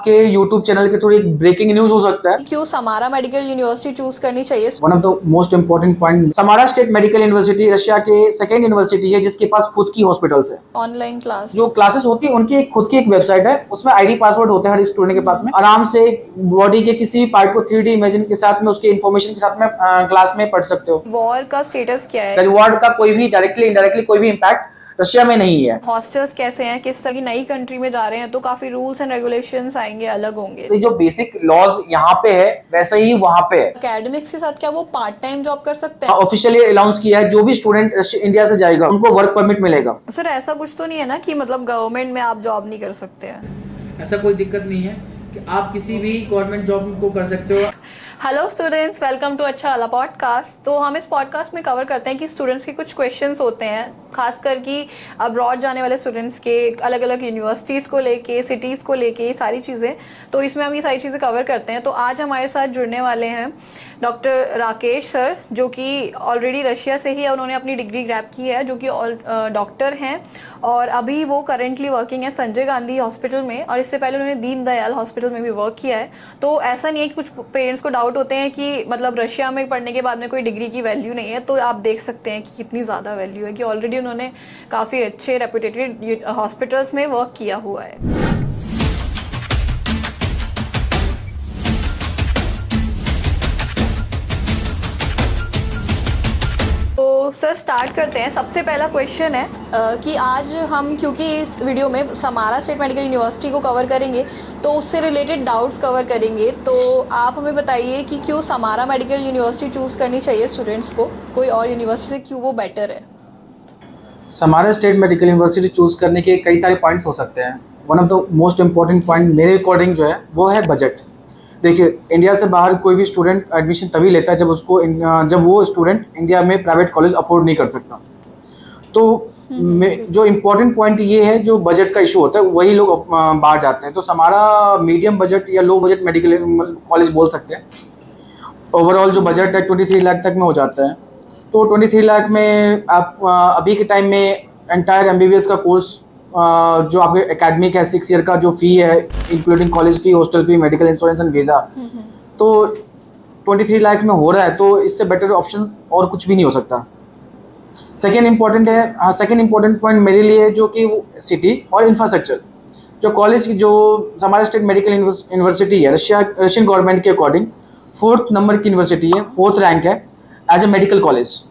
आपके YouTube channel के through एक ब्रेकिंग न्यूज हो सकता है। क्यों समारा मेडिकल यूनिवर्सिटी चूज करनी चाहिए? One of the most important point, Samara state medical university Russia के सेकेंड यूनिवर्सिटी है जिसके पास खुद की हॉस्पिटल्स है। ऑनलाइन क्लास जो क्लासेस होती है उनकी खुद की एक वेबसाइट है, उसमें आईडी पासवर्ड होता है हर एक स्टूडेंट के पास में। आराम से बॉडी के किसी भी पार्ट को 3D इमेजिन के साथ में, उसके इन्फॉर्मेशन के साथ में क्लास में पढ़ सकते हो। वॉर का स्टेटस क्या है? वॉर का कोई भी डायरेक्टली इनडायरेक्टली कोई भी इम्पैक्ट रशिया में नहीं है। हॉस्टल्स कैसे हैं? किस तरह की नई कंट्री में जा रहे हैं तो काफी रूल्स एंड रेगुलेशंस आएंगे, अलग होंगे। तो जो बेसिक लॉज यहाँ पे है वैसा ही वहाँ पे है। एकेडमिक्स के साथ क्या वो पार्ट टाइम जॉब कर सकते हैं? ऑफिशियली अनाउंस किया है, जो भी स्टूडेंट इंडिया से जाएगा उनको वर्क परमिट मिलेगा। सर ऐसा कुछ तो नहीं है ना कि मतलब गवर्नमेंट में आप जॉब नहीं कर सकते हैं? ऐसा कोई दिक्कत नहीं है कि आप किसी भी गवर्नमेंट जॉब को कर सकते हो। हेलो स्टूडेंट्स, वेलकम टू अच्छा वाला पॉडकास्ट। तो हम इस पॉडकास्ट में कवर करते हैं कि स्टूडेंट्स के कुछ क्वेश्चंस होते हैं, खासकर कि अब्रॉड जाने वाले स्टूडेंट्स के, अलग अलग यूनिवर्सिटीज़ को लेके, सिटीज़ को लेके, ये सारी चीज़ें। तो इसमें हम ये सारी चीज़ें कवर करते हैं। तो आज हमारे साथ जुड़ने वाले हैं डॉक्टर राकेश सर, जो कि ऑलरेडी रशिया से ही उन्होंने अपनी डिग्री ग्रैब की है, जो कि डॉक्टर हैं और अभी वो करेंटली वर्किंग है संजय गांधी हॉस्पिटल में, और इससे पहले उन्होंने दीनदयाल हॉस्पिटल में भी वर्क किया है। तो ऐसा नहीं है कि कुछ पेरेंट्स को डाउट होते हैं कि मतलब रशिया में पढ़ने के बाद में कोई डिग्री की वैल्यू नहीं है, तो आप देख सकते हैं कि कितनी ज़्यादा वैल्यू है, कि ऑलरेडी उन्होंने काफ़ी अच्छे रेपुटेटेड हॉस्पिटल्स में वर्क किया हुआ है। तो सर स्टार्ट करते हैं। सबसे पहला क्वेश्चन है कि आज हम, क्योंकि इस वीडियो में समारा स्टेट मेडिकल यूनिवर्सिटी को कवर करेंगे तो उससे रिलेटेड डाउट्स कवर करेंगे। तो आप हमें बताइए कि क्यों समारा मेडिकल यूनिवर्सिटी चूज़ करनी चाहिए स्टूडेंट्स को, कोई और यूनिवर्सिटी से क्यों वो बेटर है? Samara state medical university choose करने के कई सारे पॉइंट्स हो सकते हैं। One of the most important point मेरे अकॉर्डिंग जो है वो है बजट। देखिए, इंडिया से बाहर कोई भी स्टूडेंट एडमिशन तभी लेता है जब वो स्टूडेंट इंडिया में प्राइवेट कॉलेज अफोर्ड नहीं कर सकता। तो जो इम्पोर्टेंट पॉइंट ये है, जो बजट का इशू होता है वही लोग बाहर जाते हैं। तो समारा मीडियम बजट या लो बजट मेडिकल कॉलेज बोल सकते हैं। ओवरऑल जो बजट है 23 लाख तक में हो जाता है। तो 23 लाख में आप अभी के टाइम में एंटायर MBBS का कोर्स, जो आपके एकेडमिक है 6 ईयर का, जो फ़ी है including college fee, hostel fee, medical insurance and visa, तो 23 लाख में हो रहा है। तो इससे बेटर ऑप्शन और कुछ भी नहीं हो सकता। सेकेंड इम्पोर्टेंट पॉइंट मेरे लिए जो कि सिटी और इंफ्रास्ट्रक्चर। जो कॉलेज की, जो हमारा स्टेट मेडिकल यूनिवर्सिटी है रशियन गवर्नमेंट के अकॉर्डिंग 4th नंबर की यूनिवर्सिटी है, 4th रैंक है एज ए मेडिकल कॉलेज।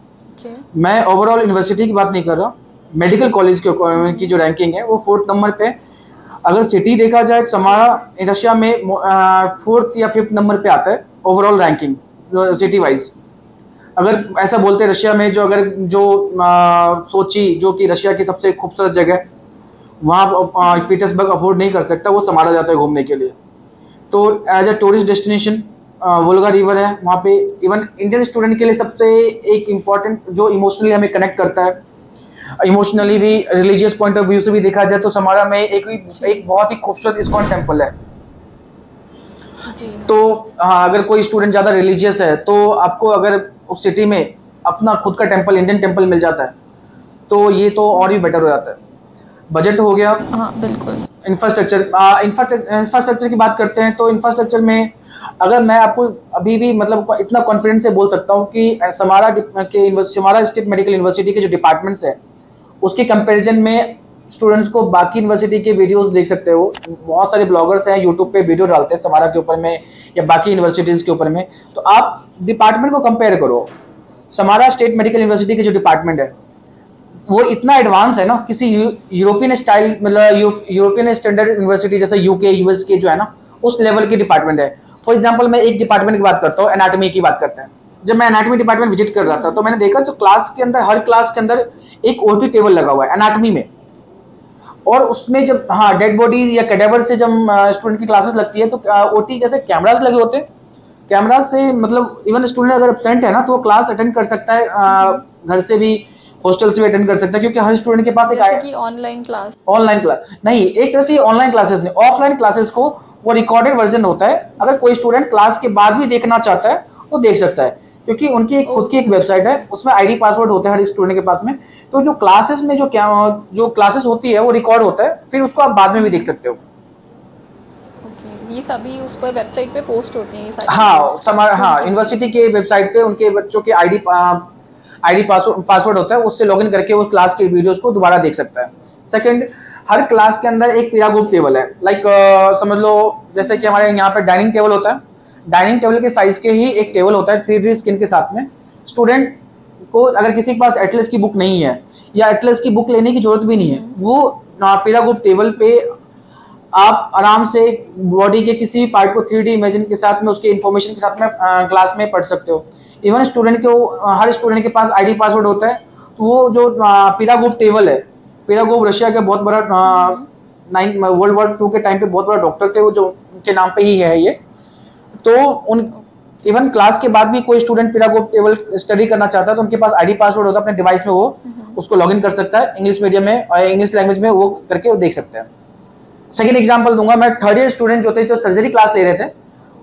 मैं ओवरऑल यूनिवर्सिटी की बात नहीं कर रहा, मेडिकल कॉलेज की जो रैंकिंग है वो 4th नंबर पे। अगर सिटी देखा जाए तो हमारा रशिया में 4th या 5th नंबर पे आता है ओवरऑल रैंकिंग सिटी वाइज। अगर ऐसा बोलते हैं रशिया में, सोची जो कि रशिया की सबसे खूबसूरत जगह है, वहाँ पीटर्सबर्ग अफोर्ड नहीं कर सकता, वो समारा जाता है घूमने के लिए। तो as a tourist destination Volga river है वहाँ पे। इवन इंडियन स्टूडेंट के लिए सबसे एक इम्पॉर्टेंट, जो इमोशनली हमें कनेक्ट करता है, इमोशनली भी, रिलीजियस पॉइंट ऑफ व्यू से भी देखा जाए तो समारा में एक बहुत ही खूबसूरत इस्कॉन टेम्पल है। तो हाँ, अगर कोई स्टूडेंट ज़्यादा रिलीजियस है तो आपको अगर उस सिटी में अपना खुद का टेम्पल, इंडियन टेम्पल मिल जाता है तो ये तो और भी बेटर हो जाता है। बजट हो गया। हाँ बिल्कुल। इंफ्रास्ट्रक्चर की बात करते हैं तो इंफ्रास्ट्रक्चर में अगर मैं आपको अभी भी मतलब इतना कॉन्फिडेंस से बोल सकता हूँ कि समारा स्टेट मेडिकल यूनिवर्सिटी के जो डिपार्टमेंट्स है उसके कंपैरिजन में स्टूडेंट्स को बाकी यूनिवर्सिटी के वीडियोस देख सकते हो। बहुत सारे ब्लॉगर्स हैं यूट्यूब पे वीडियो डालते हैं समारा के ऊपर में या बाकी यूनिवर्सिटीज़ के ऊपर में। तो आप डिपार्टमेंट को कंपेयर करो। समारा स्टेट मेडिकल यूनिवर्सिटी के जो डिपार्टमेंट है वो इतना एडवांस है ना, किसी यूरोपियन स्टाइल, मतलब यूरोपियन स्टैंडर्ड यूनिवर्सिटी जैसे UK US के जो है ना, उस लेवल की डिपार्टमेंट है। फॉर एग्जांपल मैं एक डिपार्टमेंट की बात करता हूँ, एनाटॉमी की बात करते हैं। जब मैं एनाटॉमी डिपार्टमेंट विजिट कर रहा था तो मैंने देखा जो क्लास के अंदर, हर क्लास के अंदर एक OT टेबल लगा हुआ है एनाटॉमी में। और उसमें जब डेड बॉडी या कैडेवर से जब स्टूडेंट की क्लासेस लगती है तो OT जैसे कैमराज लगे होते हैं। कैमराज से मतलब इवन स्टूडेंट अगर एब्सेंट है ना तो वो क्लास अटेंड कर सकता है, घर से भी, हॉस्टल से भी अटेंड कर सकता है, क्योंकि हर स्टूडेंट के पास एक ऑनलाइन क्लास नहीं, एक तरह से ऑनलाइन क्लासेस नहीं, ऑफलाइन क्लासेस को वो रिकॉर्डेड वर्जन होता है। अगर कोई स्टूडेंट क्लास के बाद भी देखना चाहता है वो देख सकता है, क्योंकि उनकी खुद की एक वेबसाइट है, उसमें आईडी पासवर्ड होता है हर एक स्टूडेंट के पास में। तो जो क्लासेस में जो क्लासेस होती है वो रिकॉर्ड होता है, फिर उसको आप बाद में भी देख सकते हो। ये सभी उस पर वेबसाइट पे पोस्ट होती हैं ये सारी हाँ, यूनिवर्सिटी के वेबसाइट पे उनके बच्चों के आईडी पासवर्ड होता है, उससे लॉगिन करके उस क्लास के वीडियोस को दोबारा देख सकता है। सेकंड, हर क्लास के अंदर एक पीरा ग्रुप टेबल है, लाइक समझ लो जैसे कि हमारे यहाँ पे डाइनिंग टेबल होता है, डाइनिंग टेबल के साइज के ही एक टेबल होता है 3D स्क्रीन के साथ में। स्टूडेंट को अगर किसी के पास एटलस की बुक नहीं है या एटलस की बुक लेने की जरूरत भी नहीं है, वो पीरा ग्रुप टेबल पे आप आराम से बॉडी के किसी भी पार्ट को 3D इमेजिन के साथ में उसके इन्फॉर्मेशन के साथ में क्लास में पढ़ सकते हो। इवन स्टूडेंट को हर स्टूडेंट के पास आईडी पासवर्ड होता है, तो वो जो पीरा ग्रुप टेबल है, पीरा ग्रुप रशिया के बहुत बड़ा वर्ल्ड वॉर 2 के टाइम पे बहुत बड़ा डॉक्टर थे, वो जो उनके नाम पे ही है ये। तो उन इवन क्लास के बाद भी कोई स्टूडेंट पीरा ग्रुप टेबल स्टडी करना चाहता है तो उनके पास आईडी पासवर्ड होता है अपने डिवाइस में, वो उसको लॉगिन कर सकता है इंग्लिश मीडियम में और इंग्लिश लैंग्वेज में वो करके वो देख सकते हैं। सेकेंड एग्जाम्पल दूंगा, मैं थर्ड ईयर स्टूडेंट जो थे जो सर्जरी क्लास ले रहे थे,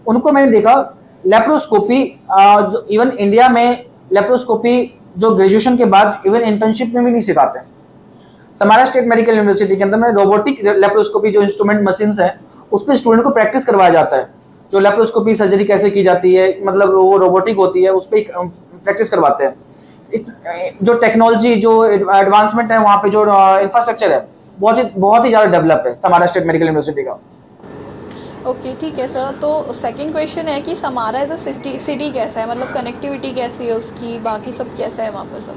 उनको मैंने देखा लेप्रोस्कोपी, इवन इंडिया में लेप्रोस्कोपी जो ग्रेजुएशन के बाद इवन इंटर्नशिप में भी नहीं सिखाते। समारा स्टेट मेडिकल यूनिवर्सिटी के अंदर में रोबोटिक लेप्रोस्कोपी जो इंस्ट्रूमेंट मशीन्स है उस पर स्टूडेंट को प्रैक्टिस करवाया जाता है, जो लेप्रोस्कोपी सर्जरी कैसे की जाती है, मतलब वो रोबोटिक होती है, उस पर प्रैक्टिस करवाते हैं। जो टेक्नोलॉजी जो एडवांसमेंट है वहाँ पे जो इंफ्रास्ट्रक्चर है बहुत ही ज़्यादा डेवलप है समारा स्टेट मेडिकल यूनिवर्सिटी का। ओके ठीक है सर, तो सेकंड क्वेश्चन है कि समारा एज अ सिटी कैसा है, मतलब कनेक्टिविटी कैसी है उसकी, बाकी सब कैसा है वहाँ पर सब?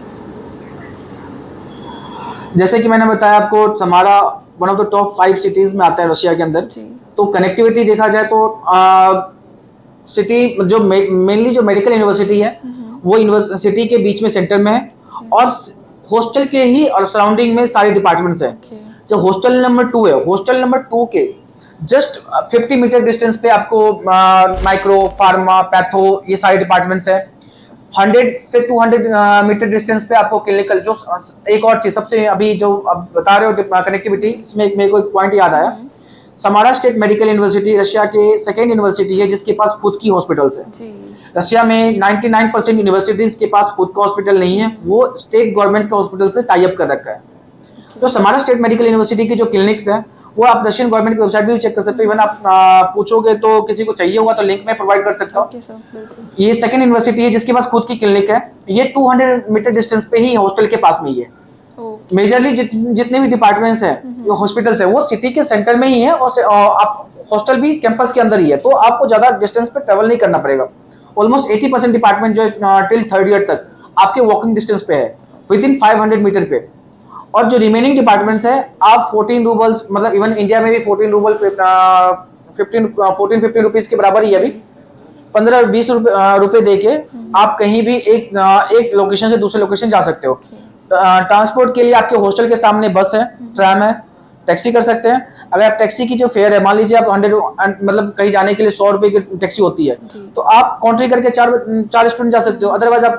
जैसे कि मैंने बताया आपको, Samara one of the top 5 cities में आता है रशिया के अंदर। तो कनेक्टिविटी देखा जाए तो सिटी जो मेनली जो मेडिकल यूनिवर्सिटी है वो यूनिवर्सिटी के बीच में सेंटर में है, और हॉस्टल के ही और सराउंडिंग में सारे डिपार्टमेंट्स हैं। जो हॉस्टल नंबर 2 है, हॉस्टल नंबर 2 के जस्ट 50 मीटर डिस्टेंस पे आपको माइक्रो, फार्मा, पैथो ये सारे डिपार्टमेंट्स हैं। 100 से 200 मीटर डिस्टेंस पे आपको क्लिनिकल, जो एक और चीज सबसे अभी जो अब बता रहे हो कनेक्टिविटी, इसमें मेरे को एक पॉइंट याद आया। Samara state medical university Russia के सेकेंड यूनिवर्सिटी है जिसके पास खुद की हॉस्पिटल्स है। रशिया में 99% यूनिवर्सिटीज के पास खुद का हॉस्पिटल नहीं है, वो स्टेट गवर्नमेंट के हॉस्पिटल से टाई अप कर रखा है। तो समारा स्टेट मेडिकल यूनिवर्सिटी की जो क्लिनिक्स है वो आप रशियन गवर्नमेंट की वेबसाइट भी चेक कर सकते हो। इवन आप पूछोगे तो किसी को चाहिए हुआ तो लिंक में प्रोवाइड कर सकता हूँ। ये सेकेंड यूनिवर्सिटी है जिसके पास खुद की क्लिनिक है, ये 200 मीटर डिस्टेंस पे ही हॉस्टल के पास में ही है। मेजरली जितने भी डिपार्टमेंट्स हैं, जो हॉस्पिटल्स है, वो सिटी के सेंटर में ही है, और आप हॉस्टल भी कैंपस के अंदर ही है, तो आपको ज्यादा डिस्टेंस पे ट्रेवल नहीं करना पड़ेगा। ऑलमोस्ट 80% डिपार्टमेंट जो टिल 3rd ईयर तक आपके वॉकिंग डिस्टेंस पे है, विद इन 500 मीटर पे। और जो रिमेनिंग डिपार्टमेंट्स है आप 14 रूबल्स, मतलब इवन इंडिया में भी 14 रूबल 14-15 रुपीज के बराबर ही है अभी, 15-20 रुपए दे के आप कहीं भी एक लोकेशन से दूसरे लोकेशन जा सकते हो। ट्रांसपोर्ट के लिए आपके हॉस्टल के सामने बस है, ट्रैम है, टैक्सी कर सकते हैं। अगर आप टैक्सी की जो फेयर है, मान लीजिए आप 100 मतलब कहीं जाने के लिए 100 रुपए की टैक्सी होती है, तो आप कॉन्ट्री करके 4 स्टूडेंट जा सकते हो। अदरवाइज आप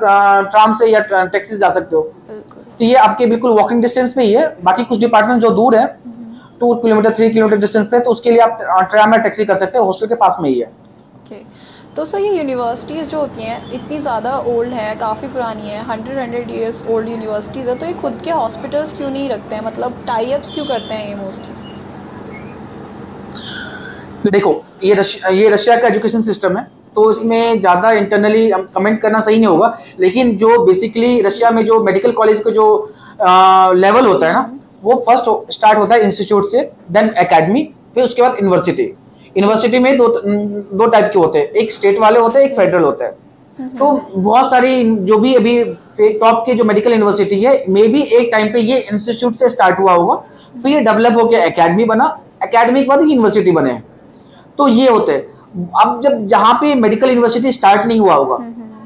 ट्राम से या टैक्सी जा सकते हो। तो ये आपके बिल्कुल वॉकिंग डिस्टेंस पे ही है। बाकी कुछ डिपार्टमेंट जो दूर है 2 किलोमीटर 3 किलोमीटर डिस्टेंस पे, तो उसके लिए आप ट्राम या टैक्सी कर सकते हो, हॉस्टल के पास में ही है। तो सर ये यूनिवर्सिटीज़ जो होती हैं इतनी ज़्यादा ओल्ड हैं, काफ़ी पुरानी है, 100 ईयर्स ओल्ड यूनिवर्सिटीज़ है, तो ये खुद के हॉस्पिटल्स क्यों नहीं रखते हैं, मतलब टाई अप्स क्यों करते हैं ये मोस्टली? देखो ये रशिया का एजुकेशन सिस्टम है, तो इसमें ज़्यादा इंटरनली कमेंट करना सही नहीं होगा, लेकिन जो बेसिकली रशिया में जो मेडिकल कॉलेज का जो लेवल होता है ना, वो फर्स्ट स्टार्ट होता है इंस्टीट्यूट से, देन एकेडमी, फिर उसके बाद यूनिवर्सिटी। यूनिवर्सिटी में दो टाइप के होते हैं, एक स्टेट वाले होते हैं, एक फेडरल होता है। तो बहुत सारी जो भी अभी टॉप के जो मेडिकल यूनिवर्सिटी है, मे बी एक टाइम पे ये इंस्टीट्यूट से स्टार्ट हुआ होगा, फिर ये डेवलप होकर एकेडमी बना, एकेडमी के बाद यूनिवर्सिटी बने। तो ये होते हैं। अब जब जहाँ पे मेडिकल यूनिवर्सिटी स्टार्ट नहीं हुआ होगा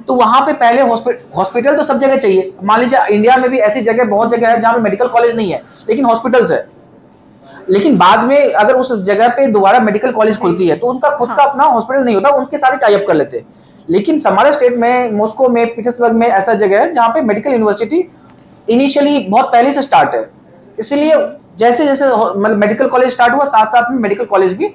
तो वहाँ पे पहले हॉस्पिटल तो सब जगह चाहिए। मान लीजिए इंडिया में भी ऐसी जगह बहुत जगह है जहाँ पे मेडिकल कॉलेज नहीं है लेकिन हॉस्पिटल्स है, लेकिन बाद में अगर उस जगह पे दोबारा मेडिकल कॉलेज खुलती है तो उनका खुद का अपना हॉस्पिटल नहीं होता, उनके सारे टाई अप कर लेते हैं। लेकिन समारा स्टेट में, मॉस्को में, पीटर्सबर्ग में ऐसा जगह है जहाँ पे मेडिकल यूनिवर्सिटी इनिशियली बहुत पहले से स्टार्ट है। इसलिए जैसे जैसे मतलब मेडिकल कॉलेज स्टार्ट हुआ, साथ साथ में मेडिकल कॉलेज भी,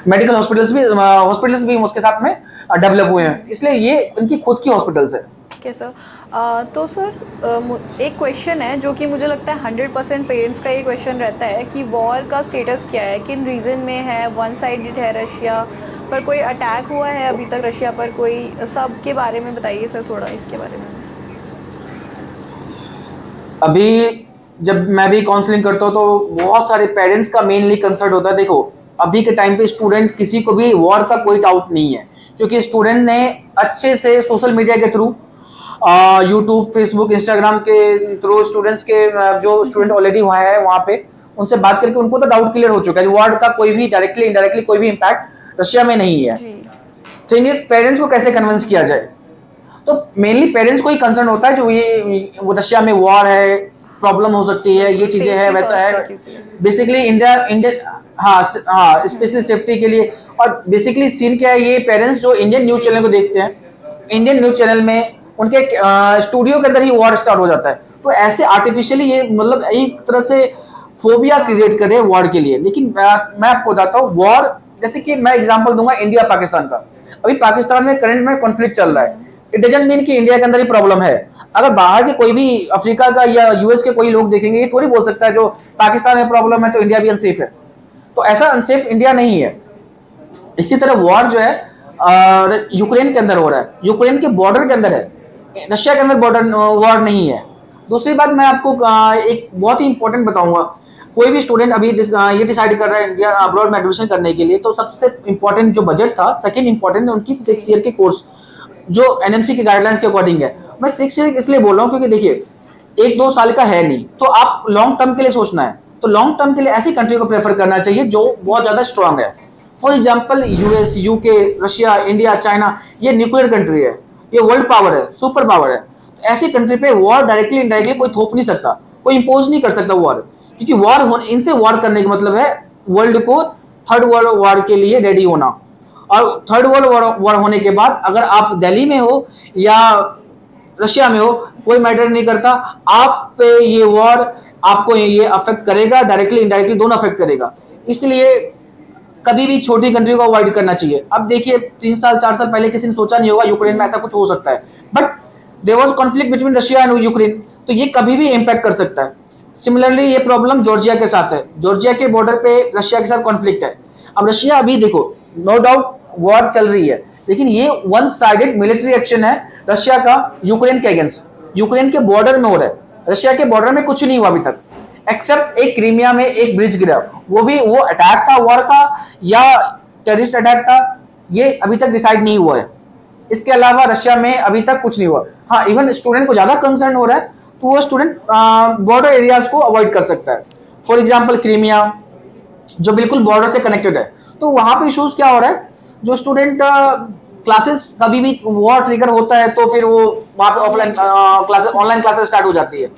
मेडिकल हॉस्पिटल्स भी उसके साथ में डेवलप हुए हैं, इसलिए ये उनकी खुद की हॉस्पिटल्स है। ठीक है सर। तो सर एक क्वेश्चन है जो कि मुझे लगता है 100% पेरेंट्स का ये क्वेश्चन रहता है कि वॉर का स्टेटस क्या है, किन रीजन में है, वन साइडेड है, रशिया पर कोई अटैक हुआ है अभी तक रशिया पर, कोई सब के बारे में बताइए सर थोड़ा इसके बारे में। अभी जब मैं भी काउंसलिंग करता हूँ तो बहुत सारे पेरेंट्स का मेनली कंसर्न होता है। देखो अभी के टाइम पे स्टूडेंट किसी को भी वॉर का कोई डाउट नहीं है, क्योंकि स्टूडेंट ने अच्छे से सोशल मीडिया के थ्रू, यूट्यूब, फेसबुक, इंस्टाग्राम के थ्रू स्टूडेंट्स के जो स्टूडेंट ऑलरेडी वहाँ है वहाँ पे उनसे बात करके उनको तो डाउट क्लियर हो चुका है। वॉर का कोई भी डायरेक्टली इनडायरेक्टली कोई भी इम्पैक्ट रशिया में नहीं है। थिंग इज पेरेंट्स को कैसे कन्विंस किया जाए, तो मेनली पेरेंट्स को ही कंसर्न होता है जो ये वो रशिया में वॉर है, प्रॉब्लम हो सकती है, ये चीजें है, वैसा है। बेसिकली इंडिया हाँ स्पेशली सेफ्टी के लिए। और बेसिकली सीन क्या है, ये पेरेंट्स जो इंडियन न्यूज चैनल को देखते हैं, इंडियन न्यूज चैनल में उनके स्टूडियो के अंदर ही वॉर स्टार्ट हो जाता है। तो ऐसे आर्टिफिशियली ये मतलब एक तरह से फोबिया क्रिएट करे वॉर के लिए। लेकिन मैं आपको बताता हूँ वॉर, जैसे कि मैं एग्जांपल दूंगा इंडिया पाकिस्तान का। अभी पाकिस्तान में करंट में कॉन्फ्लिक्ट चल रहा है, इट डजंट मीन कि इंडिया के अंदर ही प्रॉब्लम है। अगर बाहर के कोई भी अफ्रीका का या यूएस के कोई लोग देखेंगे, ये थोड़ी बोल सकता है जो पाकिस्तान में प्रॉब्लम है तो इंडिया भी अनसेफ है। तो ऐसा अनसेफ इंडिया नहीं है। इसी तरह वॉर जो है यूक्रेन के अंदर हो रहा है, यूक्रेन के बॉर्डर के अंदर है, रशिया के अंदर बॉर्डर वॉर नहीं है। दूसरी बात मैं आपको एक बहुत ही इंपॉर्टेंट बताऊंगा। कोई भी स्टूडेंट अभी ये डिसाइड कर रहा है इंडिया अब्रॉड में एडमिशन करने के लिए, तो सबसे इंपॉर्टेंट जो बजट था, सेकंड इंपॉर्टेंट उनकी 6 ईयर के कोर्स जो एनएमसी की गाइडलाइंस के अकॉर्डिंग है। मैं 6 ईयर इसलिए बोल रहा हूँ क्योंकि देखिए 1-2 साल का है नहीं, तो आप लॉन्ग टर्म के लिए सोचना है, तो लॉन्ग टर्म के लिए ऐसी कंट्री को प्रेफर करना चाहिए जो बहुत ज़्यादा स्ट्रांग है। For example US, UK, Russia, India, China, ये न्यूक्लियर कंट्री है, ये वर्ल्ड पावर है, सुपर पावर है। तो ऐसी कंट्री पे वॉर डायरेक्टली इनडायरेक्टली कोई थोप नहीं सकता, कोई इंपोज नहीं कर सकता वॉर, क्योंकि वॉर इनसे वॉर करने का मतलब है वर्ल्ड को थर्ड वर्ल्ड वॉर के लिए रेडी होना। और थर्ड वर्ल्ड वॉर होने के बाद अगर आप दिल्ली में हो या रशिया में हो, कोई मैटर नहीं करता, आप पे ये वॉर आपको ये अफेक्ट करेगा, डायरेक्टली इनडायरेक्टली दोनों अफेक्ट करेगा। इसलिए कभी भी छोटी कंट्री को अवॉइड करना चाहिए। अब देखिए 3-4 साल पहले किसी ने सोचा नहीं होगा यूक्रेन में ऐसा कुछ हो सकता है, but there was conflict between Russia and Ukraine, तो ये कभी भी इम्पैक्ट कर सकता है। सिमिलरली ये प्रॉब्लम जॉर्जिया के साथ है, जॉर्जिया के बॉर्डर पे रशिया के साथ कॉन्फ्लिक्ट है। अब रशिया अभी देखो नो डाउट वॉर चल रही है, लेकिन ये वन साइडेड मिलिट्री एक्शन है रशिया का यूक्रेन के अगेंस्ट, यूक्रेन के बॉर्डर में हो रहा है। रशिया के बॉर्डर में कुछ नहीं हुआ अभी तक, एक्सेप्ट एक क्रीमिया में एक ब्रिज गिरा, वो अटैक था वॉर का या टेररिस्ट अटैक था, ये अभी तक डिसाइड नहीं हुआ है। इसके अलावा रशिया में अभी तक कुछ नहीं हुआ। हाँ, इवन स्टूडेंट को ज्यादा कंसर्न हो रहा है तो वो स्टूडेंट बॉर्डर एरियाज को अवॉइड कर सकता है। फॉर एग्जाम्पल क्रीमिया जो बिल्कुल बॉर्डर से कनेक्टेड है, तो वहां पे इश्यूज क्या हो रहा है, जो स्टूडेंट क्लासेस कभी भी वॉर ट्रिगर होता है तो फिर वो वहां पे offline classes online classes start हो जाती है,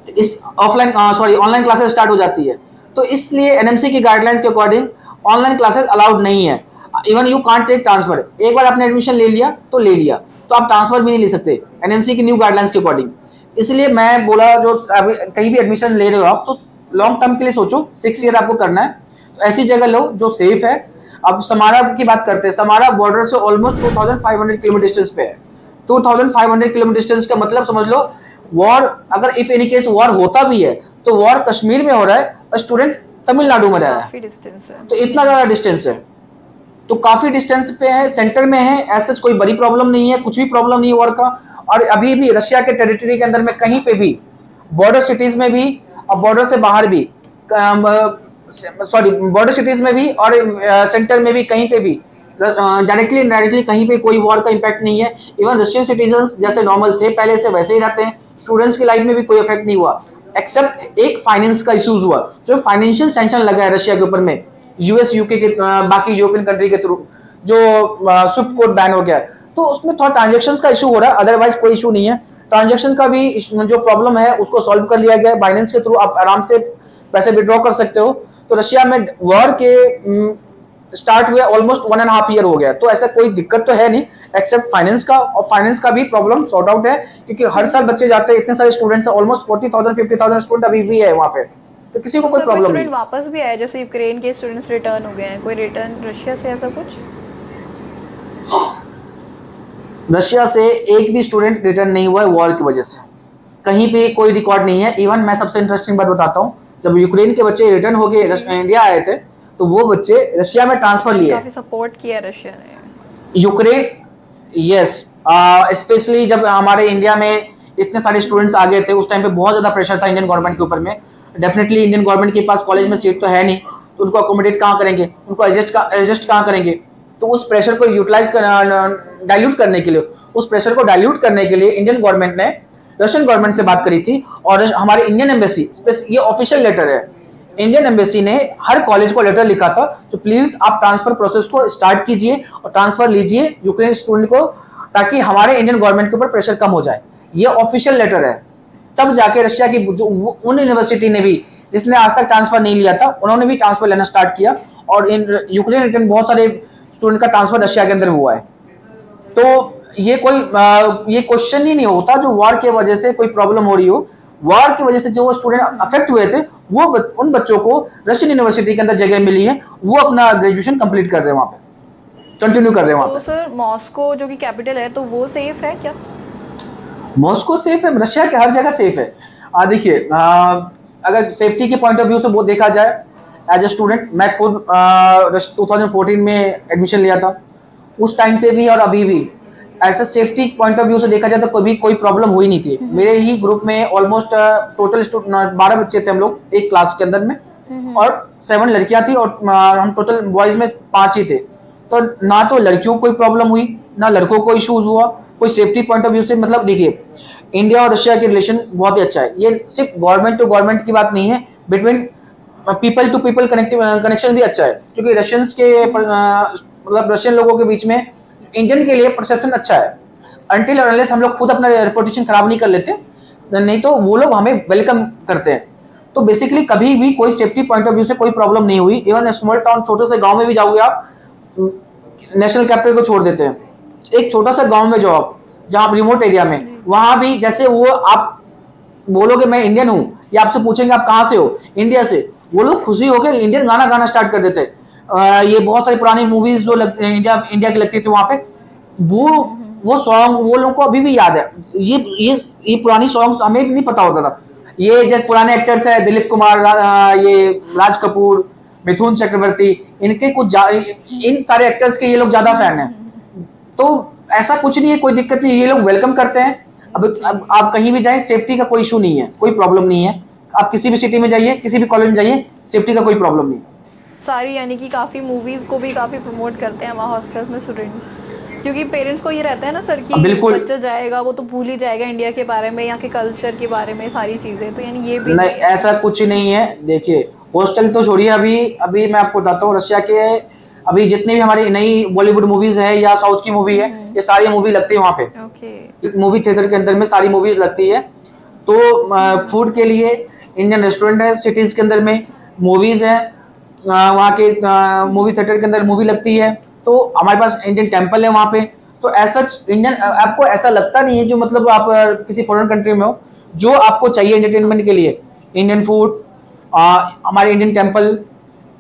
इस ऑनलाइन क्लासेस स्टार्ट हो जाती है। तो इसलिए एनएमसी की गाइडलाइंस के अकॉर्डिंग ऑनलाइन क्लासेस अलाउड नहीं है। Even you can't take transfer, एक बार आपने एडमिशन ले लिया तो ले लिया, तो आप ट्रांसफर भी नहीं ले सकते एनएमसी की न्यू गाइडलाइंस के अकॉर्डिंग। इसलिए मैं बोला जो कहीं भी एडमिशन ले रहे हो आप, तो लॉन्ग टर्म के लिए सोचो, 6 ईयर आपको करना है तो ऐसी जगह लो जो सेफ है। अब समारा की बात करते हैं, समारा बॉर्डर से ऑलमोस्ट 2500 किलोमीटर डिस्टेंस पे है। 2500 किलोमीटर डिस्टेंस का मतलब समझ लो वॉर अगर इफ एनी केस वॉर होता भी है तो वॉर कश्मीर में हो रहा है और स्टूडेंट तमिलनाडु में रह रहा है, तो इतना ज्यादा डिस्टेंस है, तो काफी डिस्टेंस पे है, सेंटर में है, ऐसा कोई बड़ी प्रॉब्लम नहीं है, कुछ भी प्रॉब्लम नहीं है वॉर का। और अभी भी रशिया के टेरिटरी के अंदर में कहीं पे भी बॉर्डर सिटीज में भी और बॉर्डर से बाहर भी, बॉर्डर सिटीज में भी और सेंटर में भी कहीं पे भी डायरेक्टली इनडायरेक्टली कहीं पे कोई वॉर का इम्पैक्ट नहीं है। इवन रशियन सिटीजन्स जैसे नॉर्मल थे पहले से वैसे ही रहते हैं, स्टूडेंट्स की लाइफ में भी कोई इफेक्ट नहीं हुआ, एक्सेप्ट एक फाइनेंस का इश्यूज हुआ, जो फाइनेंशियल सैंक्शन लगा है रशिया के ऊपर में यूएस यूके के बाकी यूरोपियन कंट्री के थ्रू, जो स्विफ्ट कोड बैन हो गया है, तो उसमें थोड़ा ट्रांजेक्शन का इशू हो रहा है, अदरवाइज कोई इशू नहीं है। ट्रांजेक्शन का भी जो प्रॉब्लम है उसको सॉल्व कर लिया गया है, बाइनेंस के थ्रू आप आराम से पैसे विड्रॉ कर सकते हो। तो रशिया में वॉर के स्टार्ट हुए ऑलमोस्ट 1.5 ईयर हो गया, तो ऐसा कोई दिक्कत तो है नहीं एक्सेप्ट फाइनेंस का, और फाइनेंस का भी प्रॉब्लम सॉर्ट आउट है क्योंकि हर साल बच्चे जाते हैं, इतने सारे स्टूडेंट्स हैं, ऑलमोस्ट 40,000-50,000 स्टूडेंट अभी भी है वहाँ पे, तो किसी को कोई प्रॉब्लम नहीं। वापस भी आए जैसे यूक्रेन के स्टूडेंट्स रिटर्न हो गए हैं, कोई रिटर्न रशिया से ऐसा कुछ? रशिया से एक भी स्टूडेंट रिटर्न नहीं हुआ है वॉर की वजह से, कहीं पे कोई रिकॉर्ड नहीं है। इवन मैं सबसे इंटरेस्टिंग बात बताता हूँ, जब यूक्रेन के बच्चे रिटर्न होके इंडिया आए थे तो वो बच्चे रशिया में ट्रांसफर लिए। काफी सपोर्ट किया रशिया ने यूक्रेन, यस, स्पेशली जब हमारे इंडिया में इतने सारे स्टूडेंट्स आ गए थे उस टाइम पे बहुत ज़्यादा प्रेशर था इंडियन गवर्नमेंट के ऊपर में। डेफिनेटली इंडियन गवर्नमेंट के पास कॉलेज में सीट तो है नहीं, तो उनको अकोमोडेट कहाँ करेंगे, उनको एडजस्ट कहाँ करेंगे। तो उस प्रेशर को यूटिलाइज डाइल्यूट करने के लिए, उस प्रेशर को डाइल्यूट करने के लिए इंडियन गवर्नमेंट ने रशियन गवर्नमेंट से बात करी थी। और हमारे इंडियन एम्बेसी, ये ऑफिशियल लेटर है, इंडियन एम्बेसी ने हर कॉलेज को लेटर लिखा था, तो प्लीज आप ट्रांसफर प्रोसेस को स्टार्ट कीजिए और ट्रांसफर लीजिए यूक्रेन स्टूडेंट को, ताकि हमारे इंडियन गवर्नमेंट के ऊपर प्रेशर कम हो जाए। ये ऑफिशियल लेटर है। तब जाके रशिया की जो उन यूनिवर्सिटी ने भी जिसने आज तक ट्रांसफर नहीं लिया था उन्होंने भी ट्रांसफर लेना स्टार्ट किया, और इन यूक्रेन रिटर्न बहुत सारे स्टूडेंट का ट्रांसफर रशिया के अंदर हुआ है। तो ये क्वेश्चन ही नहीं होता जो वॉर की वजह से कोई प्रॉब्लम हो रही हो। वॉर की वजह से जो स्टूडेंट अफेक्ट हुए थे वो उन बच्चों को रशियन यूनिवर्सिटी के अंदर जगह मिली है, वो अपना ग्रेजुएशन कंप्लीट कर रहे हैं वहाँ पे, कंटिन्यू कर रहे हैं वहाँ तो पे। सर मॉस्को जो कि कैपिटल है तो वो सेफ है क्या? मॉस्को सेफ है, रशिया के हर जगह सेफ है। देखिए, अगर सेफ्टी के पॉइंट ऑफ व्यू से वो देखा जाए, एज ए स्टूडेंट मैं खुद 2014 में एडमिशन लिया था, उस टाइम पे भी और अभी भी ऐसा सेफ्टी पॉइंट ऑफ व्यू से देखा जाए तो कभी कोई प्रॉब्लम हुई नहीं थी। मेरे ही ग्रुप में ऑलमोस्ट टोटल 12 बच्चे थे हम लोग एक क्लास के अंदर में, और 7 लड़कियां थी, और हम टोटल बॉयज में 5 ही थे। तो ना तो लड़कियों को कोई प्रॉब्लम हुई ना लड़कों को इशूज हुआ, कोई सेफ्टी पॉइंट ऑफ व्यू से। मतलब देखिए, इंडिया और रशिया के रिलेशन बहुत ही अच्छा है। ये सिर्फ गवर्नमेंट टू गवर्नमेंट की बात नहीं है, between people to people connection भी अच्छा है, क्योंकि रशियंस के मतलब रशियन लोगों के बीच में इंडियन के लिए परसेप्शन अच्छा है। अनटिल और अनलेस हम लोग खुद अपना रेपुटेशन खराब नहीं कर लेते, नहीं तो वो लोग हमें वेलकम करते हैं। तो बेसिकली कभी भी कोई सेफ्टी पॉइंट ऑफ व्यू से कोई प्रॉब्लम नहीं हुई। इवन स्मॉल टाउन, छोटे से गांव में भी जाओगे आप, नेशनल कैपिटल को छोड़ देते हैं, एक छोटा सा गांव में जाओ आप, जहाँ आप रिमोट एरिया में, वहां भी जैसे वो आप बोलोगे मैं इंडियन हूँ, या आपसे पूछेंगे आप कहाँ से हो, इंडिया से, वो लोग खुशी होकर इंडियन गाना गाना स्टार्ट कर देते हैं। ये बहुत सारी पुरानी मूवीज जो इंडिया की लगती थी वहां पे, वो सॉन्ग वो लोगों को अभी भी याद है। ये पुरानी सॉन्ग्स हमें भी नहीं पता होता था। ये जैसे पुराने एक्टर्स है दिलीप कुमार, ये राज कपूर, मिथुन चक्रवर्ती, इनके इन सारे एक्टर्स के ये लोग ज्यादा फैन हैं। तो ऐसा कुछ नहीं है, कोई दिक्कत नहीं, ये लोग वेलकम करते हैं। अब आप कहीं भी जाएं, सेफ्टी का कोई इशू नहीं है, कोई प्रॉब्लम नहीं है। आप किसी भी सिटी में जाइए, किसी भी कॉलेज में जाइए, सेफ्टी का कोई प्रॉब्लम नहीं। सारी यानी कि काफ़ी मूवीज़ को भी काफ़ी प्रमोट करते हैं वहाँ हॉस्टल्स में स्टूडेंट, क्योंकि पेरेंट्स को ये रहता है ना सर कि बच्चा जाएगा वो तो भूल ही जाएगा इंडिया के बारे में, यहाँ के कल्चर के बारे में सारी चीज़ें, तो यानी ये भी नहीं, ऐसा कुछ नहीं है। देखिए, हॉस्टल तो छोड़िए, अभी मैं आपको बताता हूँ, रशिया के अभी जितनी भी हमारी नई बॉलीवुड मूवीज है या साउथ की मूवी है, ये सारी मूवी लगती है वहाँ पे। मूवी थिएटर के अंदर में सारी मूवीज लगती है। तो फूड के लिए इंडियन रेस्टोरेंट है, सिटीज के अंदर में मूवीज है, वहाँ के मूवी थिएटर के अंदर मूवी लगती है। तो हमारे पास इंडियन टेम्पल है वहाँ पे। तो ऐसा इंडियन, आपको ऐसा लगता नहीं है जो मतलब आप किसी फॉरेन कंट्री में हो, जो आपको चाहिए एंटरटेनमेंट के लिए, इंडियन फूड, हमारे इंडियन टेम्पल,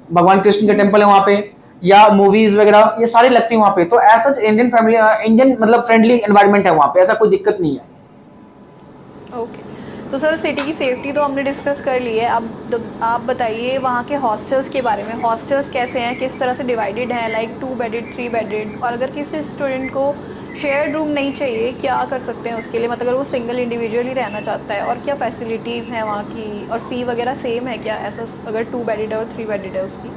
भगवान कृष्ण के टेम्पल है वहाँ पे, या मूवीज वगैरह, ये सारी लगती है वहाँ पे। तो ऐसा इंडियन फैमिली, इंडियन मतलब फ्रेंडली एनवायरनमेंट है वहाँ पे, ऐसा कोई दिक्कत नहीं है। ओके, तो सर सिटी की सेफ्टी तो हमने डिस्कस कर ली है। अब आप बताइए वहाँ के हॉस्टल्स के बारे में। हॉस्टल्स कैसे हैं, किस तरह से डिवाइडेड हैं, लाइक 2 बेडेड 3 बेडेड, और अगर किसी स्टूडेंट को शेयर्ड रूम नहीं चाहिए क्या कर सकते हैं उसके लिए, मतलब अगर वो सिंगल इंडिविजुअली रहना चाहता है, और क्या फैसिलिटीज़ हैं वहाँ की, और फ़ी वगैरह सेम है क्या, ऐसा अगर 2 बेडेड है और 3 बेडेड है उसकी?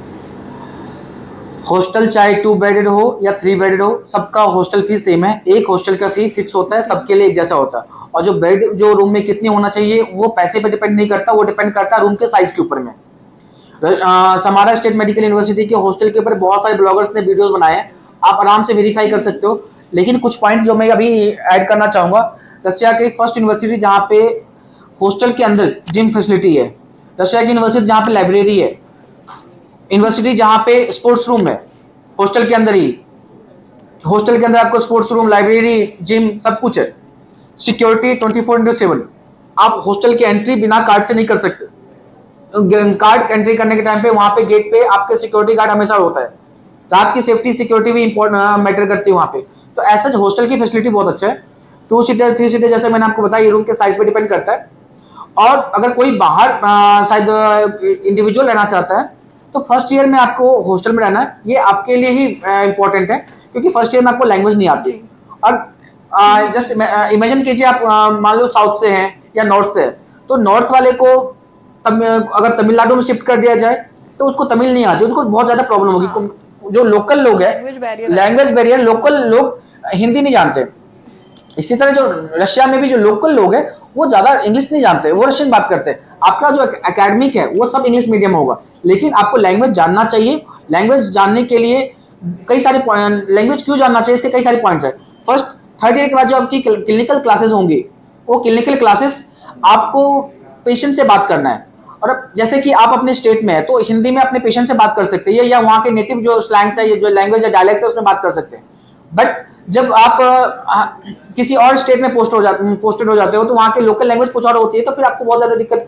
हॉस्टल चाहे 2 बेडेड हो या 3 बेडेड हो, सबका हॉस्टल फी सेम है। एक हॉस्टल का फी फिक्स होता है, सबके लिए एक जैसा होता है। और जो बेड जो रूम में कितनी होना चाहिए वो पैसे पे डिपेंड नहीं करता, वो डिपेंड करता है रूम के साइज के ऊपर में। समारा स्टेट मेडिकल यूनिवर्सिटी के हॉस्टल के ऊपर बहुत सारे ब्लॉगर्स ने वीडियोस बनाए हैं, आप आराम से वेरीफाई कर सकते हो। लेकिन कुछ पॉइंट जो मैं अभी ऐड करना चाहूँगा, रशिया की फर्स्ट यूनिवर्सिटी जहाँ पे हॉस्टल के अंदर जिम फैसिलिटी है, रशिया की यूनिवर्सिटी जहाँ पे लाइब्रेरी है, यूनिवर्सिटी जहाँ पे स्पोर्ट्स रूम है, हॉस्टल के अंदर ही, हॉस्टल के अंदर आपको स्पोर्ट्स रूम, लाइब्रेरी, जिम सब कुछ है। सिक्योरिटी 24/7। आप हॉस्टल की एंट्री बिना कार्ड से नहीं कर सकते। कार्ड एंट्री करने के टाइम पे वहाँ पे गेट पे आपके सिक्योरिटी गार्ड हमेशा होता है। रात की सेफ्टी सिक्योरिटी भी इम्पोर्टेंट मैटर करती है वहाँ पे। तो ऐसा हॉस्टल की फैसिलिटी बहुत अच्छा है, 2 सीटर 3 सीटर जैसे मैंने आपको बताया, ये रूम के साइज पे डिपेंड करता है। और अगर कोई बाहर शायद इंडिविजुअल रहना चाहता है तो फर्स्ट ईयर में आपको हॉस्टल में रहना है, ये आपके लिए ही इंपॉर्टेंट है, क्योंकि फर्स्ट ईयर में आपको लैंग्वेज नहीं आती। और जस्ट इमेजिन कीजिए आप मान लो साउथ से हैं या नॉर्थ से है, तो नॉर्थ वाले को अगर तमिलनाडु में शिफ्ट कर दिया जाए तो उसको तमिल नहीं आती, उसको बहुत ज़्यादा प्रॉब्लम होगी। जो लोकल लोग हैं, लैंग्वेज बैरियर, लोकल लोग हिंदी नहीं जानते। इसी तरह जो रशिया में भी जो लोकल लोग हैं वो ज़्यादा इंग्लिश नहीं जानते, वो रशियन बात करते हैं। आपका जो एकेडमिक है वो सब इंग्लिश मीडियम होगा, लेकिन आपको लैंग्वेज जानना चाहिए। लैंग्वेज जानने के लिए कई सारे लैंग्वेज क्यों जानना चाहिए, इसके कई सारे पॉइंट्स हैं। फर्स्ट, थर्ड ईयर के बाद जो आपकी क्लिनिकल क्लासेस होंगी, वो क्लिनिकल क्लासेस आपको पेशेंट से बात करना है। और जैसे कि आप अपने स्टेट में है तो हिंदी में अपने पेशेंट से बात कर सकते हैं, या वहाँ के नेटिव जो स्लैंग्स है, जो लैंग्वेज है, डायलेक्ट्स है, उसमें बात कर सकते हैं। बट जब आप किसी और स्टेट में पोस्टेड हो जाते हो तो वहाँ के लोकल लैंग्वेज कुछ और होती है, तो फिर आपको बहुत ज़्यादा दिक्कत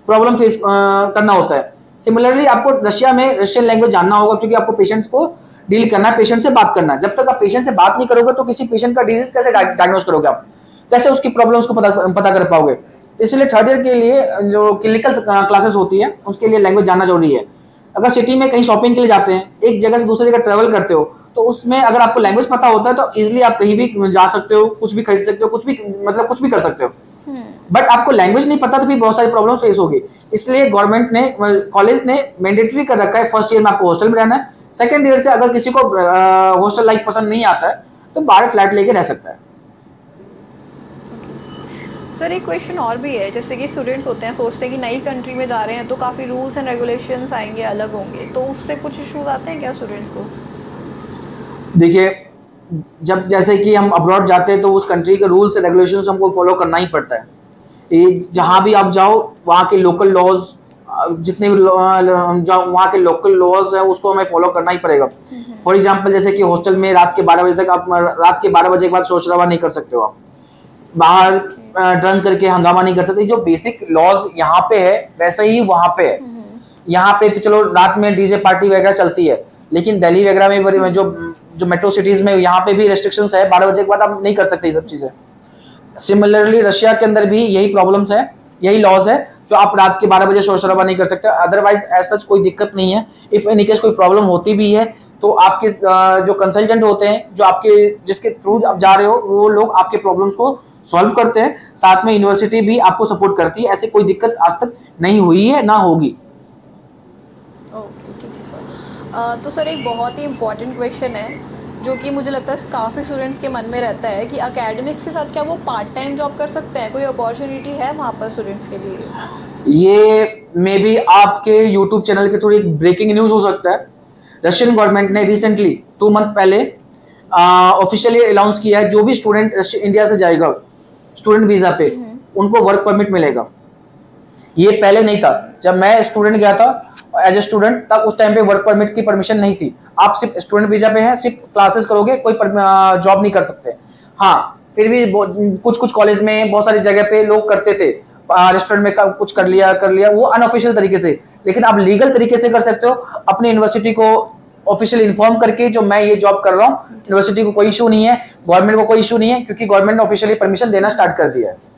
प्रॉब्लम फेस करना होता है। सिमिलरली आपको रशिया में रशियन लैंग्वेज जानना होगा, क्योंकि आपको पेशेंट्स को डील करना है, पेशेंट से बात करना है। जब तक आप पेशेंट से बात नहीं करोगे तो किसी पेशेंट का डिजीज कैसे डायग्नोज करोगे, आप कैसे उसकी प्रॉब्लम्स को पता कर पाओगे। इसलिए थर्ड ईयर के लिए जो क्लिनिकल क्लासेस होती है उसके लिए लैंग्वेज जानना जरूरी है। अगर सिटी में कहीं शॉपिंग के लिए जाते हैं, एक जगह से दूसरी जगह ट्रेवल करते हो, तो उसमें अगर आपको लैंग्वेज पता होता है तो इजीली आप कहीं भी जा सकते हो, कुछ भी खरीद सकते हो, कुछ भी मतलब कुछ भी कर सकते हो। बट आपको लैंग्वेज नहीं पता तो फिर बहुत सारी प्रॉब्लम फेस होगी। इसलिए गवर्नमेंट ने, कॉलेज ने मैंडेटरी कर रखा है, फर्स्ट ईयर में आपको हॉस्टल में रहना है। सेकेंड ईयर से अगर किसी को हॉस्टल लाइफ पसंद नहीं आता है तो बाहर फ्लैट लेके रह सकता है। सर एक क्वेश्चन और भी है, जैसे कि स्टूडेंट्स होते हैं सोचते हैं कि नई कंट्री में जा रहे हैं तो काफ़ी रूल्स एंड रेगुलेशंस आएंगे, अलग होंगे, तो उससे कुछ इश्यूज आते हैं क्या स्टूडेंट्स को? देखिए, जब जैसे कि हम अब्रॉड जाते हैं तो उस कंट्री के रूल्स एंड रेगुलेशंस हमको फॉलो करना ही पड़ता है। जहाँ भी आप जाओ वहाँ के लोकल लॉज, जितने भी वहाँ के लोकल लॉज हैं उसको हमें फॉलो करना ही पड़ेगा। फॉर एग्जांपल, जैसे कि हॉस्टल में रात के 12 बजे तक आप, रात के 12 बजे के बाद शोर शराबा नहीं कर सकते हो, आप बाहर ड्रंक करके हंगामा नहीं कर सकते। जो बेसिक लॉज यहाँ पे है वैसे ही वहाँ पे है। यहाँ पे तो चलो रात में डीजे पार्टी वगैरह चलती है, लेकिन दिल्ली वगैरह में जो मेट्रो सिटीज में यहाँ पे भी रेस्ट्रिक्शंस है, 12 बजे के बाद आप नहीं कर सकते ये सब चीज़ें। सिमिलरली रशिया के अंदर भी यही प्रॉब्लम्स है, यही लॉज है, जो आप रात के 12 बजे शोर शराबा नहीं कर सकते। अदरवाइज एज सच कोई दिक्कत नहीं है। इफ एनी केस कोई प्रॉब्लम होती भी है तो आपके जो कंसल्टेंट होते हैं, जो आपके जिसके थ्रू आप जा रहे हो, वो लोग आपके प्रॉब्लम्स को सॉल्व करते हैं। साथ में यूनिवर्सिटी भी आपको सपोर्ट करती है। ऐसी कोई दिक्कत आज तक नहीं हुई है, ना होगी। ओके, ठीक है सर। तो सर एक बहुत ही इम्पॉर्टेंट क्वेश्चन है जो कि मुझे लगता है काफ़ी स्टूडेंट्स के मन में रहता है कि एकेडमिक्स के साथ क्या वो पार्ट टाइम जॉब कर सकते हैं? कोई अपॉर्चुनिटी है वहाँ पर स्टूडेंट्स के लिए? ये मे बी आपके यूट्यूब चैनल के थ्रू एक ब्रेकिंग न्यूज़ हो सकता है। रशियन गवर्नमेंट ने रिसेंटली 2 मंथ पहले ऑफिशियली अनाउंस किया है, जो भी स्टूडेंट इंडिया से जाएगा स्टूडेंट वीज़ा पे, उनको वर्क परमिट मिलेगा। ये पहले नहीं था। जब मैं स्टूडेंट गया था एज ए स्टूडेंट, तब उस टाइम पे वर्क परमिट की परमिशन नहीं थी। आप सिर्फ स्टूडेंट वीज़ा पे हैं, सिर्फ क्लासेस करोगे, कोई जॉब नहीं कर सकते। हाँ, फिर भी कुछ कॉलेज में, बहुत सारी जगह पे लोग करते थे, रेस्टोरेंट में कुछ कर लिया, वो अनऑफिशियल तरीके से। लेकिन आप लीगल तरीके से कर सकते हो, अपनी यूनिवर्सिटी को ऑफिशियल इन्फॉर्म करके जो मैं ये जॉब कर रहा हूँ। यूनिवर्सिटी को कोई इशू नहीं है, गवर्नमेंट को कोई इशू नहीं है, क्योंकि गवर्नमेंट ने ऑफिशियली परमिशन देना स्टार्ट कर दिया है।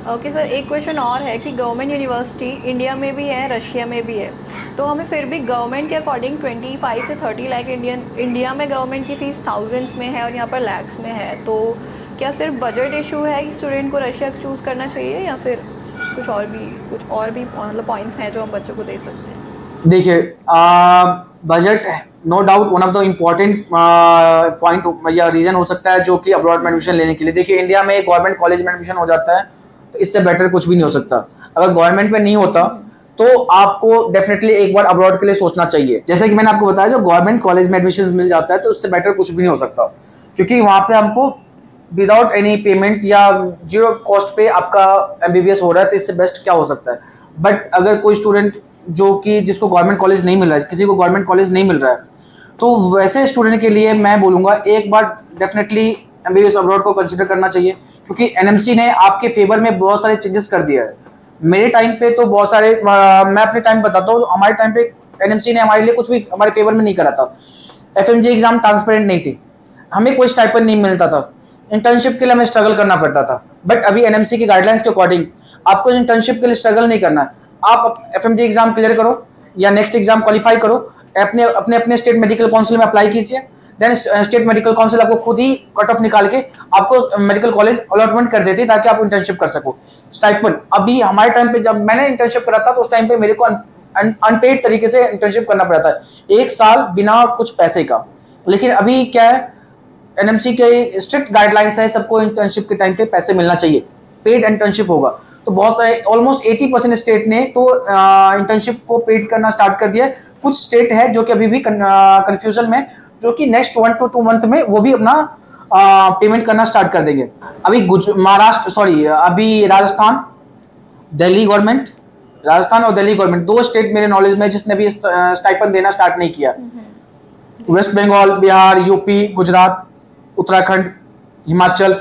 ओके सर, एक क्वेश्चन और है कि गवर्नमेंट यूनिवर्सिटी इंडिया में भी है, रशिया में भी है, तो हमें फिर भी गवर्नमेंट के अकॉर्डिंग 25 से 30 लाख इंडिया में गवर्नमेंट की फ़ीस थाउजेंड्स में है और यहाँ पर लैक्स में है। तो क्या सिर्फ बजट इशू है कि स्टूडेंट को रशिया चूज़ करना चाहिए, या फिर कुछ और भी मतलब पॉइंट्स हैं जो हम बच्चों को दे सकते हैं? देखिए, budget no doubt one of the important point या रीज़न हो सकता है जो कि अब्रॉड में एडमिशन लेने के लिए। देखिए, इंडिया में गवर्नमेंट कॉलेज में एडमिशन हो जाता है तो इससे बेटर कुछ भी नहीं हो सकता। अगर गवर्नमेंट में नहीं होता तो आपको डेफिनेटली एक बार अब्रॉड के लिए सोचना चाहिए। जैसे कि मैंने आपको बताया, जो गवर्नमेंट कॉलेज में एडमिशन मिल जाता है तो उससे बेटर कुछ भी नहीं हो सकता, क्योंकि वहाँ पे हमको विदाउट एनी पेमेंट या जीरो कॉस्ट पे आपका MBBS हो रहा है, तो इससे बेस्ट क्या हो सकता है। बट अगर कोई स्टूडेंट जो कि जिसको गवर्नमेंट कॉलेज नहीं मिल रहा है, किसी को गवर्नमेंट कॉलेज नहीं मिल रहा है, तो वैसे स्टूडेंट के लिए मैं बोलूँगा एक बार डेफिनेटली MBBS अब्रॉड को कंसिडर करना चाहिए, क्योंकि NMC ने आपके फेवर में बहुत सारे चेंजेस कर दिया है। मेरे टाइम पे तो बहुत सारे, मैं अपने टाइम बताता हूँ, हमारे टाइम पे NMC ने हमारे लिए कुछ भी हमारे फेवर में नहीं करा था। FMG एग्ज़ाम ट्रांसपेरेंट नहीं थी, हमें कोई स्टाइपेंड नहीं मिलता था, इंटर्नशिप के लिए हमें स्ट्रगल करना पड़ता था। बट अभी NMC की गाइडलाइंस के अकॉर्डिंग आपको इंटर्नशिप के लिए स्ट्रगल नहीं करना है, आप FMG एग्ज़ाम क्लियर करो या नेक्स्ट एग्ज़ाम क्वालिफाई करो, अपने अपने अपने स्टेट मेडिकल काउंसिल में अप्लाई कीजिए, देन स्टेट मेडिकल काउंसिल आपको खुद ही कट ऑफ निकाल के आपको मेडिकल कॉलेज अलॉटमेंट कर देती है ताकि आप इंटर्नशिप कर सको। स्टाइपेंड अभी हमारे टाइम पे जब मैंने इंटर्नशिप करा था तो उस टाइम पे मेरे को अनपेड तरीके से इंटर्नशिप करना पड़ा था, 1 साल बिना कुछ पैसे का। लेकिन अभी क्या है, NMC के स्ट्रिक्ट गाइडलाइंस है, सबको इंटर्नशिप के टाइम पे पैसे मिलना चाहिए, पेड इंटर्नशिप होगा। तो बहुत सारे ऑलमोस्ट 80% स्टेट ने तो इंटर्नशिप को पेड करना स्टार्ट कर दिया है। कुछ स्टेट है जो कि अभी भी कंफ्यूजन में, जो कि नेक्स्ट 1 to 2 मंथ में वो भी अपना पेमेंट करना स्टार्ट कर देंगे। अभी अभी राजस्थान, दिल्ली गवर्नमेंट, राजस्थान और दिल्ली गवर्नमेंट 2 स्टेट मेरे नॉलेज में जिसने भी स्टाइपेंड देना स्टार्ट नहीं किया। वेस्ट बंगाल, बिहार, यूपी, गुजरात, उत्तराखंड, हिमाचल,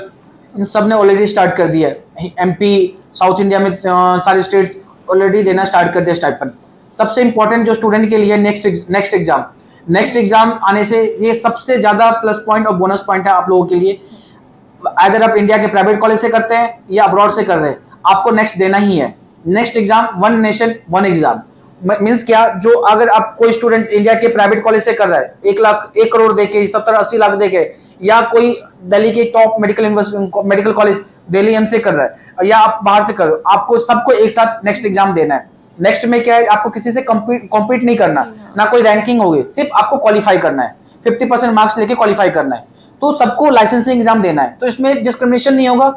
इन सब ने ऑलरेडी स्टार्ट कर दिया है। MP, साउथ इंडिया में सारे स्टेट्स ऑलरेडी देना स्टार्ट कर दिया स्टाइपेंड। सबसे इंपॉर्टेंट जो स्टूडेंट के लिए नेक्स्ट एग्जाम आने से ये सबसे ज़्यादा प्लस पॉइंट और बोनस पॉइंट है आप लोगों के लिए। अगर आप इंडिया के प्राइवेट कॉलेज से करते हैं या अब्रॉड से कर रहे हैं, आपको नेक्स्ट देना ही है। Next exam 1 nation 1 exam means क्या, जो अगर आप कोई स्टूडेंट इंडिया के प्राइवेट कॉलेज से कर रहा है 1 करोड़ देके 70-80 लाख देके, या कोई दिल्ली के top medical college Delhi AIIMS से कर रहा है, या आप बाहर से कर रहे हो, आपको सबको एक साथ नेक्स्ट एग्जाम देना है। नेक्स्ट में क्या है, आपको किसी से कॉम्पीट नहीं करना, ना कोई रैंकिंग होगी, सिर्फ आपको क्वालिफाई करना है, 50% मार्क्स लेके क्वालिफाई करना है। तो सबको लाइसेंसिंग एग्जाम देना है, तो इसमें डिस्क्रिमिनेशन नहीं होगा,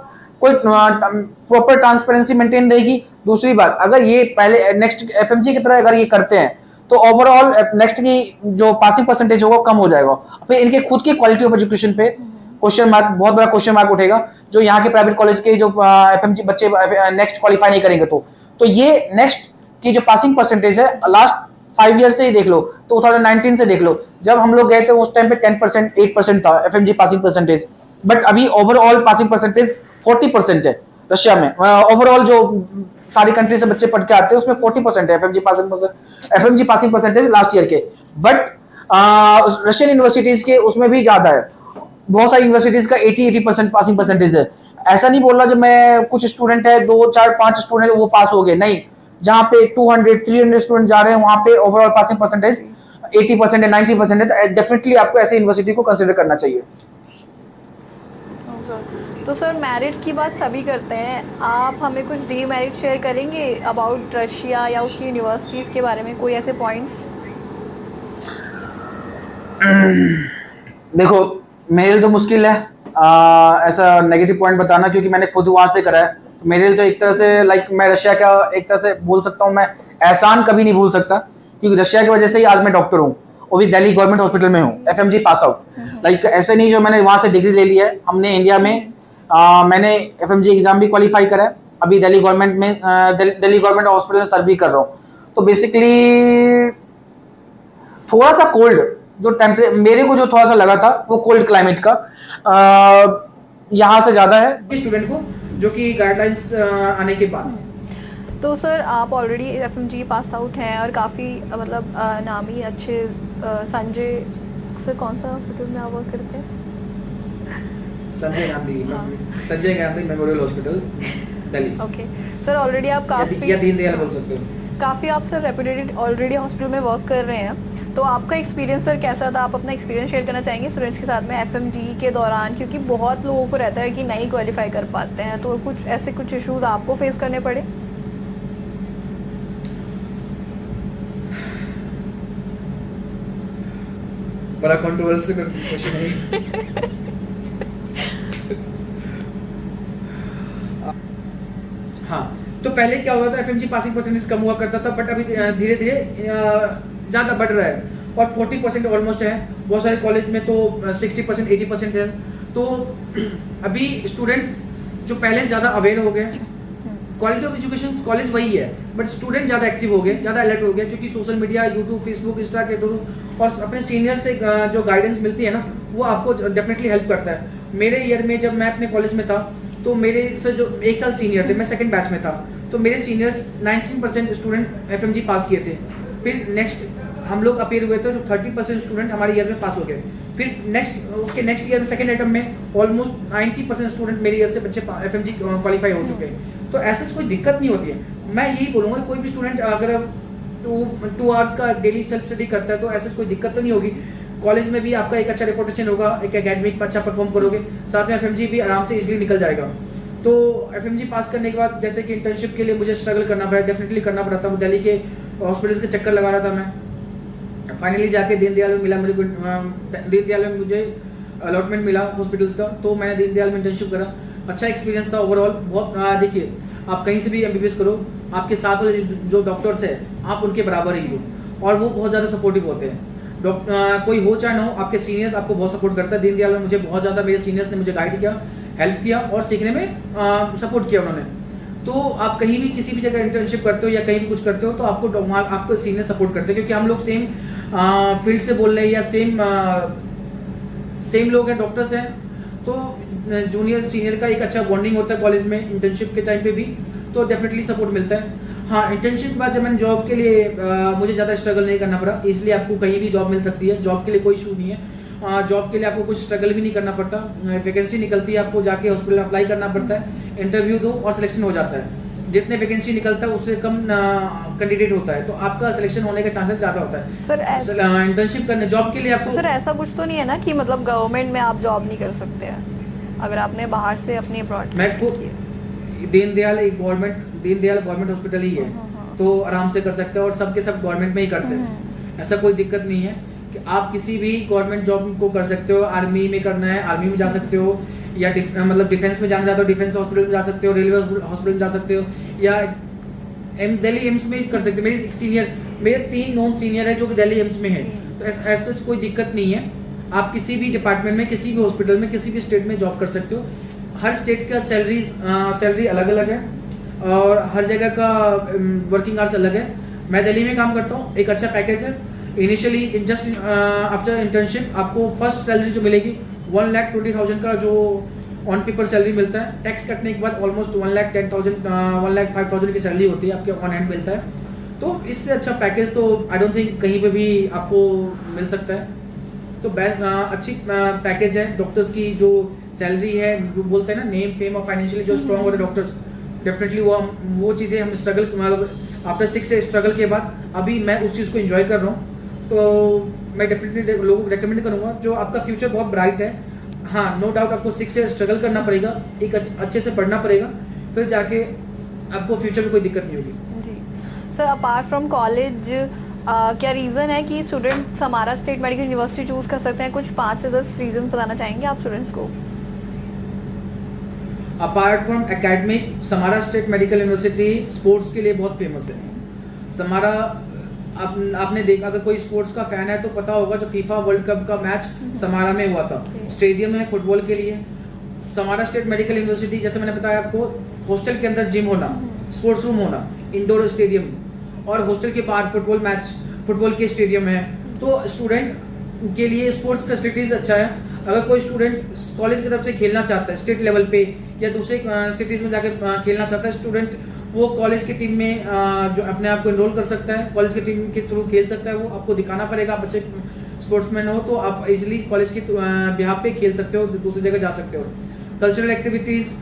कोई प्रॉपर ट्रांसपेरेंसी मेंटेन रहेगी। दूसरी बात, अगर ये पहले नेक्स्ट FMG की तरह अगर ये करते हैं तो ओवरऑल नेक्स्ट की जो पासिंग परसेंटेज होगा कम हो जाएगा, फिर इनके खुद की क्वालिटी ऑफ एजुकेशन पे क्वेश्चन मार्क, बहुत बड़ा क्वेश्चन मार्क उठेगा। जो यहाँ के प्राइवेट कॉलेज के जो FMG बच्चे नेक्स्ट क्वालिफाई नहीं करेंगे तो ये नेक्स्ट की जो पासिंग परसेंटेज है, लास्ट 5 ईयर से ही देख लो, 2019 से देख लो, जब हम लोग गए थे उस टाइम पे 10%, 8% था FMG पासिंग परसेंटेज, बट अभी ओवरऑल पासिंग परसेंटेज 40% है रशिया में। ओवरऑल जो सारी कंट्री से बच्चे पढ़ के आते हैं उसमें 40% है FMG passing percentage last year के। बट रशियन यूनिवर्सिटीज के उसमें भी ज्यादा है, बहुत सारी यूनिवर्सिटीज का 80% पासिंग परसेंटेज है। ऐसा नहीं बोल रहा जब मैं कुछ स्टूडेंट है 2, 4, 5 स्टूडेंट वो पास हो गए, नहीं, जहाँ पे 200, 300 स्टूडेंट जा रहे हैं वहाँ पे ओवरऑल पासिंग परसेंटेज 80% है, 90% है। डेफिनेटली आपको ऐसी यूनिवर्सिटी को कंसिडर करना चाहिए। तो सर मेरिट्स की बात सभी करते हैं, आप हमें कुछ डीमेरिट शेयर करेंगे अबाउट रशिया या उसकी यूनिवर्सिटीज़ के बारे में, कोई ऐसे पॉइंट्स? देखो मेरे लिए तो मुश्किल है ऐसा नेगेटिव पॉइंट बताना, क्योंकि मैंने खुद वहाँ से करा है। तो मेरे लिए तो एक तरह से मैं रशिया का एक तरह से बोल सकता हूँ, मैं एहसान कभी नहीं भूल सकता, क्योंकि रशिया की वजह से ही आज मैं डॉक्टर हूँ, वो भी दिल्ली गवर्नमेंट हॉस्पिटल में हूँ, FMG पास आउट। ऐसे नहीं जो मैंने वहाँ से डिग्री ले ली है, हमने इंडिया में मैंने FMG एग्जाम भी क्वालिफाई करा है, अभी दिल्ली गवर्नमेंट हॉस्पिटल में सर्व भी कर रहा हूँ। तो बेसिकली थोड़ा सा कोल्ड जो मेरे को जो थोड़ा सा लगा था वो कोल्ड क्लाइमेट का यहाँ से ज़्यादा है स्टूडेंट को, जो कि गाइडलाइंस आने के बाद। तो सर आप ऑलरेडी FMG पास आउट हैं और काफ़ी मतलब नामी अच्छे संजय सर, कौन सा हॉस्पिटल में आप वर्क करते हैं? Sanjay Gandhi memorial hospital Delhi. Okay sir, already आप काफ़ी या दीनदयाल बोल सकते हो, काफ़ी आप सर रेपुटेड ऑलरेडी हॉस्पिटल में वर्क कर रहे हैं, तो आपका एक्सपीरियंस सर कैसा था? आप अपना एक्सपीरियंस शेयर करना चाहेंगे स्टूडेंट्स के साथ में FMG के दौरान, क्योंकि बहुत लोगों को रहता है कि नहीं क्वालिफाई कर पाते हैं, तो कुछ इश्यूज आपको फेस करने पड़े? बड़ा कंट्रोवर्शियल क्वेश्चन है। हाँ, तो पहले क्या होता था, FMG पासिंग परसेंटेज कम हुआ करता था, बट अभी धीरे धीरे ज़्यादा बढ़ रहा है और 40% ऑलमोस्ट है। बहुत सारे कॉलेज में तो 60%, 80% है। तो अभी स्टूडेंट्स जो पहले से ज़्यादा अवेयर हो गए, क्वालिटी ऑफ एजुकेशन कॉलेज वही है, बट स्टूडेंट ज़्यादा एक्टिव हो गए, ज़्यादा अलर्ट हो गए, क्योंकि social media, YouTube, Facebook, Insta के थ्रू और अपने सीनियर से जो गाइडेंस मिलती है ना, वो आपको डेफिनेटली हेल्प करता है। मेरे ईयर में जब मैं अपने कॉलेज में था, तो मेरे से जो 1 साल सीनियर थे, मैं सेकंड बैच में था, तो मेरे सीनियर्स 19% स्टूडेंट FMG पास किए थे। फिर नेक्स्ट हम लोग अपेयर हुए थे तो 30% स्टूडेंट हमारे ईयर में पास हो गए। फिर उसके नेक्स्ट ईयर में सेकंड आइटम में ऑलमोस्ट 90% स्टूडेंट मेरे ईयर से बच्चे एफएमजी क्वालिफाई हो चुके हैं। तो ऐसा कोई दिक्कत नहीं होती है। मैं यही बोलूँगा कोई भी स्टूडेंट अगर 2 आवर्स का डेली सेल्फ स्टडी करता है तो ऐसा कोई दिक्कत तो नहीं होगी। कॉलेज में भी आपका एक अच्छा रेपुटेशन होगा, एक एकेडमिक में अच्छा परफॉर्म करोगे, साथ में एफएमजी भी आराम से इजीली निकल जाएगा। तो एफएमजी पास करने के बाद जैसे कि इंटर्नशिप के लिए मुझे स्ट्रगल करना पड़ा, डेफिनेटली करना पड़ा था। दिल्ली के हॉस्पिटल्स के चक्कर लगा रहा था मैं। फाइनली जाके दीनदयाल में मिला मुझे, दीनदयाल में मुझे अलॉटमेंट मिला हॉस्पिटल्स का, तो मैंने दीनदयाल में इंटर्नशिप करा। अच्छा एक्सपीरियंस था ओवरऑल बहुत। देखिए आप कहीं से भी एमबीबीएस करो, आपके साथ वाले जो डॉक्टर्स हैं आप उनके बराबर ही हो, और वो बहुत ज़्यादा सपोर्टिव होते हैं। कोई हो चाहे ना हो, आपके सीनियर्स आपको बहुत सपोर्ट करता है। दीनदयाल में मुझे बहुत ज़्यादा मेरे सीनियर्स ने मुझे गाइड किया, हेल्प किया और सीखने में सपोर्ट किया उन्होंने। तो आप कहीं भी किसी भी जगह इंटर्नशिप करते हो या कहीं भी कुछ करते हो तो आपको सीनियर सपोर्ट करते हैं, क्योंकि हम लोग सेम फील्ड से बोल रहे हैं या सेम लोग हैं, डॉक्टर्स हैं। तो जूनियर सीनियर का एक अच्छा बॉन्डिंग होता है कॉलेज में इंटर्नशिप के टाइम पे भी, तो डेफिनेटली सपोर्ट मिलता है। हाँ, इंटर्नशिप के बाद जब मैंने जॉब के लिए मुझे ज़्यादा स्ट्रगल नहीं करना पड़ा, इसलिए आपको कहीं भी जॉब मिल सकती है। जॉब के लिए कोई इशू नहीं है। जॉब के लिए आपको कुछ स्ट्रगल भी नहीं करना पड़ता। वैकेंसी निकलती है, आपको जाके हॉस्पिटल में अप्लाई करना पड़ता है, इंटरव्यू दो और सिलेक्शन हो जाता है। जितने वैकेंसी निकलता है उससे कम कैंडिडेट होता है, तो आपका सिलेक्शन होने का चांसेस ज़्यादा होता है। सर इंटर्नशिप करने जॉब के लिए आपको सर ऐसा कुछ तो नहीं है ना कि मतलब गवर्नमेंट में आप जॉब नहीं कर सकते हैं अगर आपने बाहर से अपनी अब्रॉड मैं खुद दीनदयाल गवर्नमेंट हॉस्पिटल ही है, तो आराम से कर सकते हैं और सबके सब गवर्नमेंट में ही करते हैं। ऐसा कोई दिक्कत नहीं है कि आप किसी भी गवर्नमेंट जॉब को कर सकते हो। आर्मी में करना है आर्मी में जा सकते हो, या मतलब डिफेंस में जाना चाहते हो डिफेंस हॉस्पिटल में जा सकते हो, रेलवे हॉस्पिटल में जा सकते हो, या दिल्ली एम्स में कर सकते हो। मेरे 3 नॉन सीनियर है जो कि दिल्ली एम्स में है, तो ऐसा कोई दिक्कत नहीं है। आप किसी भी डिपार्टमेंट में, किसी भी हॉस्पिटल में, किसी भी स्टेट में जॉब कर सकते हो। हर स्टेट का सैलरी अलग अलग है और हर जगह का वर्किंग आवर्स अलग है। मैं दिल्ली में काम करता हूँ, एक अच्छा पैकेज है। इनिशियली जस्ट आफ्टर इंटर्नशिप आपको फर्स्ट सैलरी जो मिलेगी 1,20,000 का जो ऑन पेपर सैलरी मिलता है। टैक्स कटने के बाद ऑलमोस्ट 1,10,000 1,05,000 की सैलरी होती है, आपके ऑन हैंड मिलता है। तो इससे अच्छा पैकेज तो आई डोंट थिंक कहीं पे भी आपको मिल सकता है। तो अच्छी पैकेज है। डॉक्टर्स की जो सैलरी है, जो बोलते हैं ना नेम फेम और फाइनेंशियली जो स्ट्रॉन्ग होते हैं डॉक्टर्स, डेफिनेटली वो चीज़ें हम स्ट्रगल मतलब आफ्टर 6 से स्ट्रगल के बाद अभी मैं उस चीज़ को एंजॉय कर रहा हूँ। तो मैं डेफिनेटली लोगों को रेकमेंड करूँगा, जो आपका फ्यूचर बहुत ब्राइट है। हाँ, नो डाउट आपको 6 से स्ट्रगल करना पड़ेगा, एक अच्छे से पढ़ना पड़ेगा, फिर जाके आपको फ्यूचर में कोई दिक्कत नहीं होगी। जी सर, अपार्ट फ्रॉम कॉलेज क्या रीज़न है कि student Samara state medical university choose कर सकते हैं? कुछ 5 से 10 रीज़न बताना चाहेंगे आप स्टूडेंट्स को? Apart from academic, Samara state medical university sports के लिए बहुत फेमस है। समारा आपने देखा, अगर कोई स्पोर्ट्स का फैन है तो पता होगा जो फीफा वर्ल्ड कप का मैच समारा में हुआ था। स्टेडियम है फुटबॉल के लिए। समारा स्टेट मेडिकल यूनिवर्सिटी, जैसे मैंने बताया आपको, हॉस्टल के अंदर जिम होना, स्पोर्ट्स रूम होना, इंडोर स्टेडियम, और हॉस्टल के बाहर फुटबॉल के स्टेडियम है। तो स्टूडेंट के लिए स्पोर्ट्स फैसिलिटीज़ अच्छा है। अगर कोई स्टूडेंट कॉलेज की तरफ से खेलना चाहता है स्टेट लेवल पे या दूसरे सिटीज़ में जाकर खेलना चाहता है स्टूडेंट, वो कॉलेज की टीम में जो अपने आप को इनरोल कर सकता है, कॉलेज की टीम के थ्रू खेल सकता है। वो आपको दिखाना पड़ेगा, आप अच्छे स्पोर्ट्समैन हो तो आप इजीली कॉलेज की बिहाफ पे खेल सकते हो, दूसरी जगह जा सकते हो। कल्चरल एक्टिविटीज़,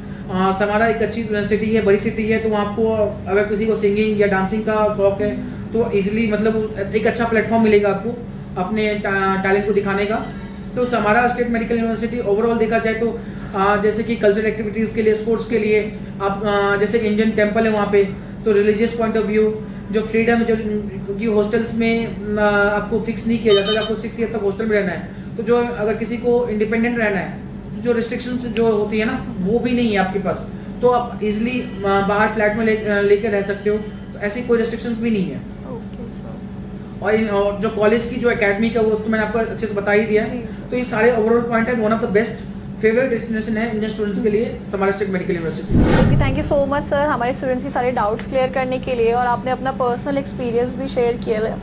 समारा एक अच्छी सिटी है, बड़ी सिटी है, तो आपको अगर किसी को सिंगिंग या डांसिंग का शौक है तो इजीली मतलब एक अच्छा प्लेटफॉर्म मिलेगा आपको अपने टैलेंट को दिखाने का। तो Samara state medical university overall देखा जाए तो जैसे कि कल्चरल एक्टिविटीज़ के लिए, स्पोर्ट्स के लिए, आप जैसे इंडियन टेम्पल है वहाँ पे, तो रिलीजियस पॉइंट ऑफ व्यू, जो फ्रीडम, जो क्योंकि हॉस्टल्स में आपको फिक्स नहीं किया जाता, आपको 6 ईयर तक हॉस्टल में रहना है। तो जो अगर किसी को इंडिपेंडेंट रहना है, जो रिस्ट्रिक्शंस जो होती है ना, वो भी नहीं है आपके पास, तो आप इजीली बाहर फ्लैट में लेकर रह सकते हो। तो ऐसी कोई रिस्ट्रिक्शंस भी नहीं है। और जो कॉलेज की जो एकेडमी का, वो तो मैंने आपको अच्छे से बता ही दिया है। तो ये सारे ओवरऑल पॉइंट है, one of the best favourite destination है इंडियन स्टूडेंट्स के लिए Samara state medical university. Okay, thank you so much sir हमारे स्टूडेंट्स की सारे डाउट्स क्लियर करने के लिए, और आपने अपना पर्सनल एक्सपीरियंस भी शेयर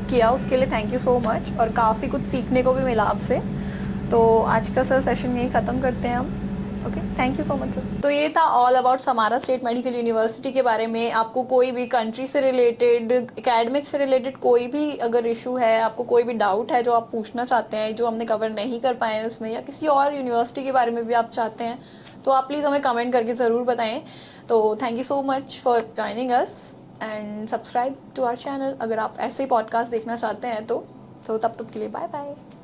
किया उसके लिए थैंक यू सो मच, और काफ़ी कुछ सीखने को भी मिला आपसे। तो आज का सर सेशन यही ख़त्म करते हैं हम, okay, thank you so much sir. तो ये था all about Samara state medical university के बारे में। आपको कोई भी कंट्री से रिलेटेड, एकेडमिक से रिलेटेड कोई भी अगर इशू है, आपको कोई भी डाउट है जो आप पूछना चाहते हैं, जो हमने कवर नहीं कर पाए हैं उसमें, या किसी और यूनिवर्सिटी के बारे में भी आप चाहते हैं, तो आप प्लीज़ हमें कमेंट करके ज़रूर बताएं। तो thank you so much for joining us and subscribe to our channel अगर आप ऐसे ही पॉडकास्ट देखना चाहते हैं तो तब तक के लिए बाय बाय।